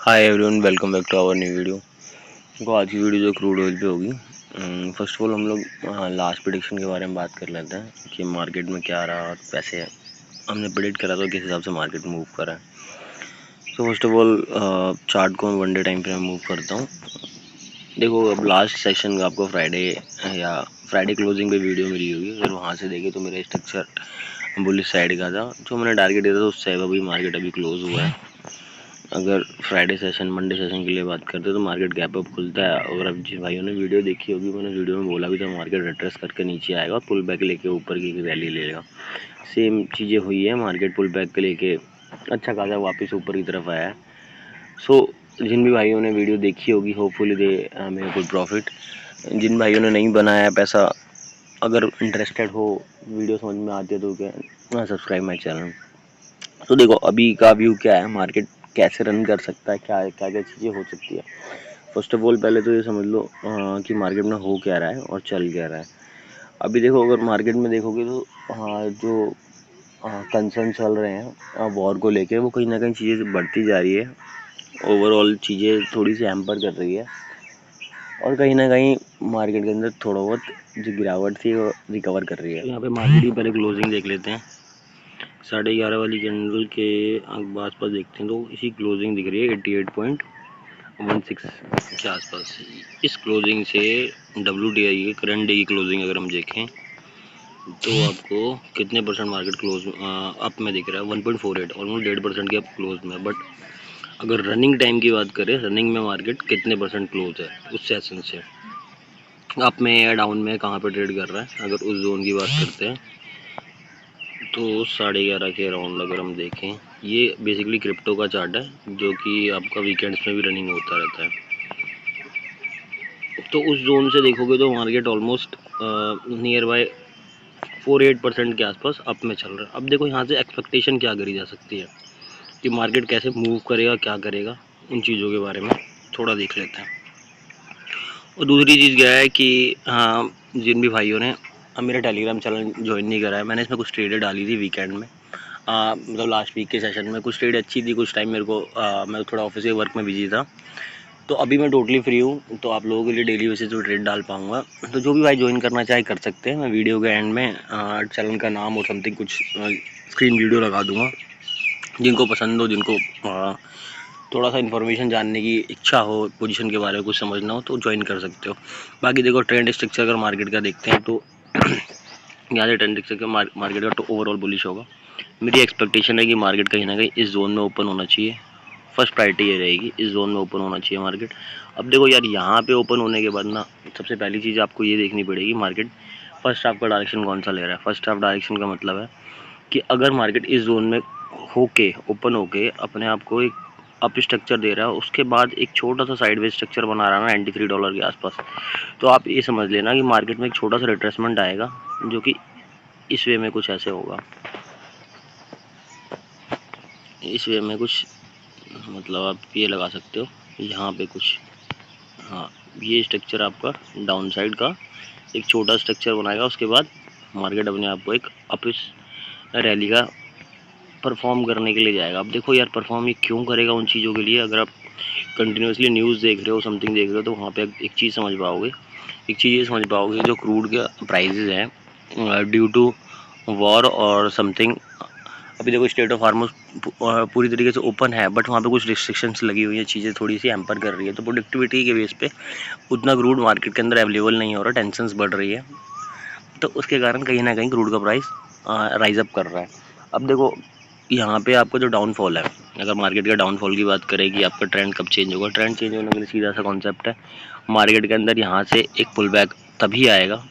Hi everyone, welcome back to our new video. तो आज की वीडियो जो क्रूड ऑयल पे होगी। फर्स्ट ऑफ ऑल हम लोग लास्ट प्रेडिक्शन के बारे में बात कर लेते हैं कि मार्केट में क्या रहा और पैसे हमने प्रेडिक्ट करा तो किस हिसाब से मार्केट मूव करा है। तो फर्स्ट ऑफ ऑल चार्ट को मैं one day time frame move करता हूँ। देखो, अब लास्ट सेशन आपको फ्राइडे क्लोजिंग पे वीडियो मिली होगी। अगर वहाँ से देखे तो मेरा स्ट्रक्चर बुलिश साइड का था। जो मैंने टारगेट दिया था उससे अभी मार्केट अभी क्लोज हुआ है। अगर फ्राइडे सेशन मंडे सेशन के लिए बात करते हैं तो मार्केट गैप अप खुलता है। और अब जिन भाइयों ने वीडियो देखी होगी, मैंने वीडियो में बोला भी था मार्केट रिट्रेस करके नीचे आएगा और पुल बैक लेके ऊपर की रैली लेगा। सेम चीज़ें हुई है, मार्केट पुल बैक के लेके अच्छा खासा वापस ऊपर की तरफ आया है। सो जिन भी भाइयों ने वीडियो देखी होगी, होपफुली दे मेरे गुड प्रॉफिट। जिन भाइयों ने नहीं बनाया पैसा, अगर इंटरेस्टेड हो, वीडियो समझ में आती है तो क्या सब्सक्राइब माई चैनल। तो देखो अभी का व्यू क्या है, मार्केट कैसे रन कर सकता है, क्या क्या क्या चीज़ें हो सकती है। फर्स्ट ऑफ ऑल पहले तो ये समझ लो कि मार्केट में हो क्या रहा है और चल क्या रहा है। अभी देखो, अगर मार्केट में देखोगे तो जो कंसर्न चल रहे हैं वॉर को लेके, वो कहीं ना कहीं चीज़ें बढ़ती जा रही है। ओवरऑल चीज़ें थोड़ी सी हैम्पर कर रही है और कहीं ना कहीं मार्केट के अंदर थोड़ा बहुत जो गिरावट थी वो रिकवर कर रही है। तो यहाँ पे मार्केट की पहले क्लोजिंग देख लेते हैं। 11:30 वाली कैंडल के आसपास देखते हैं तो इसी क्लोजिंग दिख रही है 88.16 के आसपास। इस क्लोजिंग से WTI की करंट डे की क्लोजिंग अगर हम देखें तो आपको कितने परसेंट मार्केट क्लोज अप में दिख रहा है, 1.48, ऑलमोस्ट 1.5% के अप क्लोज में। बट अगर रनिंग टाइम की बात करें, रनिंग में मार्केट कितने परसेंट क्लोज है उस सेशन से, अप में या डाउन में, कहाँ पे ट्रेड कर रहा है, अगर उस जोन की बात करते हैं तो 11:30 के अराउंड अगर हम देखें, ये बेसिकली क्रिप्टो का चार्ट है जो कि आपका वीकेंड्स में भी रनिंग होता रहता है। तो उस जोन से देखोगे तो मार्केट ऑलमोस्ट नियर बाय 48% के आसपास अप में चल रहा है। अब देखो यहाँ से एक्सपेक्टेशन क्या करी जा सकती है कि मार्केट कैसे मूव करेगा, क्या करेगा, उन चीज़ों के बारे में थोड़ा देख लेते हैं। और दूसरी चीज़ क्या है कि जिन भी भाइयों ने मेरा टेलीग्राम चैनल ज्वाइन नहीं करा है, मैंने इसमें कुछ ट्रेडें डाली थी वीकेंड में। मतलब लास्ट वीक के सेशन में कुछ ट्रेड अच्छी थी, कुछ टाइम मेरे को मैं थोड़ा ऑफिस के वर्क में बिजी था। तो अभी मैं टोटली फ्री हूँ, तो आप लोगों के लिए डेली बेसिस पे ट्रेड डाल पाऊँगा। तो जो भी भाई ज्वाइन करना चाहे कर सकते हैं। मैं वीडियो के एंड में चैनल का नाम और समथिंग कुछ स्क्रीन वीडियो लगा दूँगा। जिनको पसंद हो, जिनको थोड़ा सा इन्फॉर्मेशन जानने की इच्छा हो, पोजीशन के बारे में कुछ समझना हो, तो ज्वाइन कर सकते हो। बाकी देखो, ट्रेंड स्ट्रक्चर अगर मार्केट का देखते हैं तो यहाँ से ट्रेंड स्ट्रक्चर मार्केट का तो ओवरऑल बुलिश होगा। मेरी एक्सपेक्टेशन है कि मार्केट कहीं ना कहीं इस जोन में ओपन होना चाहिए। फर्स्ट प्रायोरिटी ये रहेगी, इस जोन में ओपन होना चाहिए मार्केट। अब देखो यार, यहाँ पे ओपन होने के बाद ना, सबसे पहली चीज़ आपको ये देखनी पड़ेगी मार्केट फर्स्ट हाफ का डायरेक्शन कौन सा ले रहा है। फर्स्ट हाफ डायरेक्शन का मतलब है कि अगर मार्केट इस जोन में होके ओपन होके अपने आप को एक अप स्ट्रक्चर दे रहा है, उसके बाद एक छोटा सा साइडवेज स्ट्रक्चर बना रहा है ना $93 के आसपास, तो आप ये समझ लेना कि मार्केट में एक छोटा सा रिट्रेसमेंट आएगा, जो कि इस वे में कुछ ऐसे होगा। इस वे में कुछ मतलब आप ये लगा सकते हो यहाँ पे कुछ, हाँ, ये स्ट्रक्चर आपका डाउन साइड का एक छोटा स्ट्रक्चर बनाएगा। उसके बाद मार्केट अपने आप को एक अप रैली का परफॉर्म करने के लिए जाएगा। अब देखो यार, परफॉर्म ये क्यों करेगा उन चीज़ों के लिए, अगर आप कंटिन्यूसली न्यूज़ देख रहे हो, समथिंग देख रहे हो, तो वहाँ पे एक चीज़ समझ पाओगे। एक चीज़ ये समझ पाओगे, जो क्रूड के प्राइजेज हैं ड्यू टू वॉर और समथिंग, अभी देखो स्टेट ऑफ हार्मोस पूरी तरीके से ओपन है, बट वहाँ पे कुछ रिस्ट्रिक्शंस लगी हुई है, चीज़ें थोड़ी सी हैम्पर कर रही है। तो प्रोडक्टिविटी के बेस पे उतना क्रूड मार्केट के अंदर अवेलेबल नहीं हो रहा, टेंशन्स बढ़ रही है, तो उसके कारण कहीं ना कहीं क्रूड का प्राइस राइज अप कर रहा है। अब देखो यहाँ पे आपका जो डाउनफॉल है, अगर मार्केट का डाउनफॉल की बात करें कि आपका ट्रेंड कब चेंज होगा, ट्रेंड चेंज होने के लिए सीधा सा कॉन्सेप्ट है, मार्केट के अंदर यहाँ से एक पुल बैक तभी आएगा,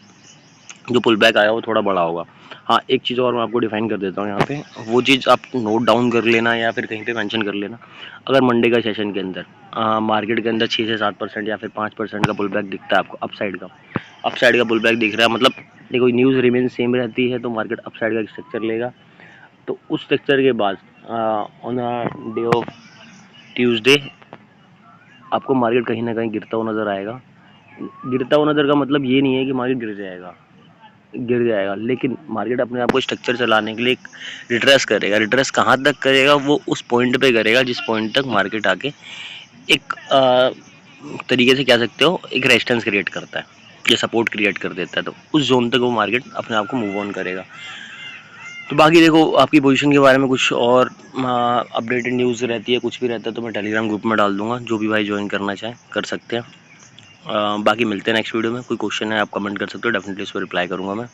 जो पुल बैक आएगा वो थोड़ा बड़ा होगा। हाँ, एक चीज़ और मैं आपको डिफाइन कर देता हूँ यहाँ पे, वो चीज़ आप नोट डाउन कर लेना या फिर कहीं पे मेंशन कर लेना। अगर मंडे का सेशन के अंदर मार्केट के अंदर 6 से 7% या फिर 5% का पुल बैक दिखता है आपको, अप साइड का पुल बैक दिख रहा है, मतलब देखो न्यूज़ रिमेन सेम रहती है तो मार्केट अप साइड का स्ट्रक्चर लेगा। तो उस स्ट्रक्चर के बाद ऑन डे ऑफ ट्यूसडे आपको मार्केट कहीं ना कहीं गिरता हुआ नज़र आएगा। गिरता हुआ नज़र का मतलब ये नहीं है कि मार्केट गिर जाएगा, लेकिन मार्केट अपने आप को स्ट्रक्चर चलाने के लिए एक रिट्रेस करेगा। रिट्रेस कहाँ तक करेगा, वो उस पॉइंट पे करेगा जिस पॉइंट तक मार्केट आके एक तरीके से कह सकते हो एक रेजिस्टेंस क्रिएट करता है या सपोर्ट क्रिएट कर देता है, तो उस जोन तक वो मार्केट अपने आप को मूव ऑन करेगा। तो बाकी देखो आपकी पोजीशन के बारे में कुछ और अपडेटेड न्यूज़ रहती है, कुछ भी रहता है तो मैं टेलीग्राम ग्रुप में डाल दूंगा, जो भी भाई ज्वाइन करना चाहे कर सकते हैं। बाकी मिलते हैं नेक्स्ट वीडियो में। कोई क्वेश्चन है आप कमेंट कर सकते हो, डेफिनेटली उस पर रिप्लाई करूँगा मैं।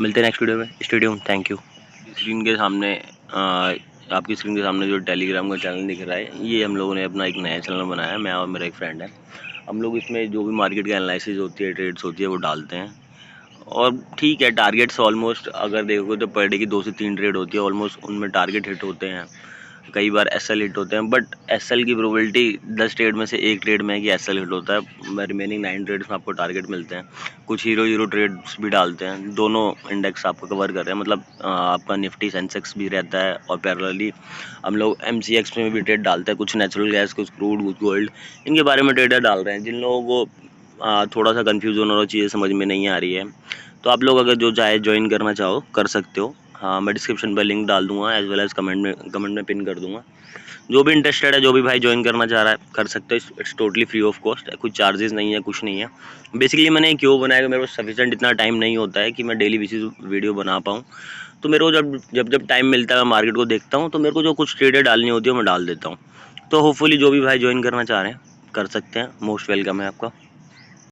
मिलते हैं नेक्स्ट वीडियो में। Stay tuned, thank you. Screen के सामने आपकी स्क्रीन के सामने जो टेलीग्राम का चैनल दिख रहा है, ये हम लोगों ने अपना एक नया चैनल बनाया है, मैं और मेरा एक फ्रेंड है। हम लोग इसमें जो भी मार्केट की एनालिसिस होती है, ट्रेड्स होती है, वो डालते हैं। और ठीक है, टारगेट्स ऑलमोस्ट अगर देखोगे तो पर डे की 2 से 3 ट्रेड होती है, ऑलमोस्ट उनमें टारगेट हिट होते हैं। कई बार एसएल हिट होते हैं, बट एसएल की प्रोबेबिलिटी 10 ट्रेड में से 1 ट्रेड में है कि एसएल हिट होता है। रिमेनिंग 9 ट्रेड्स में आपको टारगेट मिलते हैं। कुछ हीरो ट्रेड्स भी डालते हैं, दोनों इंडेक्स आपको कवर कर रहे हैं, मतलब आपका निफ्टी सेंसेक्स भी रहता है और पैरेलली हम लोग एमसीएक्स में भी ट्रेड डालते हैं। कुछ नेचुरल गैस, कुछ क्रूड, कुछ गोल्ड, इनके बारे में ट्रेडर डाल रहे हैं। जिन लोगों को थोड़ा सा कन्फ्यूजन और चीज़ें समझ में नहीं आ रही है, तो आप लोग अगर जो चाहे ज्वाइन करना चाहो कर सकते हो। हाँ, मैं डिस्क्रिप्शन पर लिंक डाल दूंगा, एज वेल एज कमेंट में पिन कर दूंगा। जो भी इंटरेस्टेड है, जो भी भाई ज्वाइन करना चाह रहा है कर सकते हो। It's totally free of cost, कुछ चार्जेस नहीं है, कुछ नहीं है। बेसिकली मैंने क्यों बनाया, मेरे को सफिशिएंट इतना टाइम नहीं होता है कि मैं डेली बेसिस वीडियो बना पाऊँ। तो मेरे को जब टाइम मिलता है मैं मार्केट को देखता हूँ, तो मेरे को जो कुछ ट्रेडें डालनी होती है मैं डाल देता हूँ। तो होपफुली जो भी भाई ज्वाइन करना चाह रहे हैं कर सकते हैं, मोस्ट वेलकम है आपका।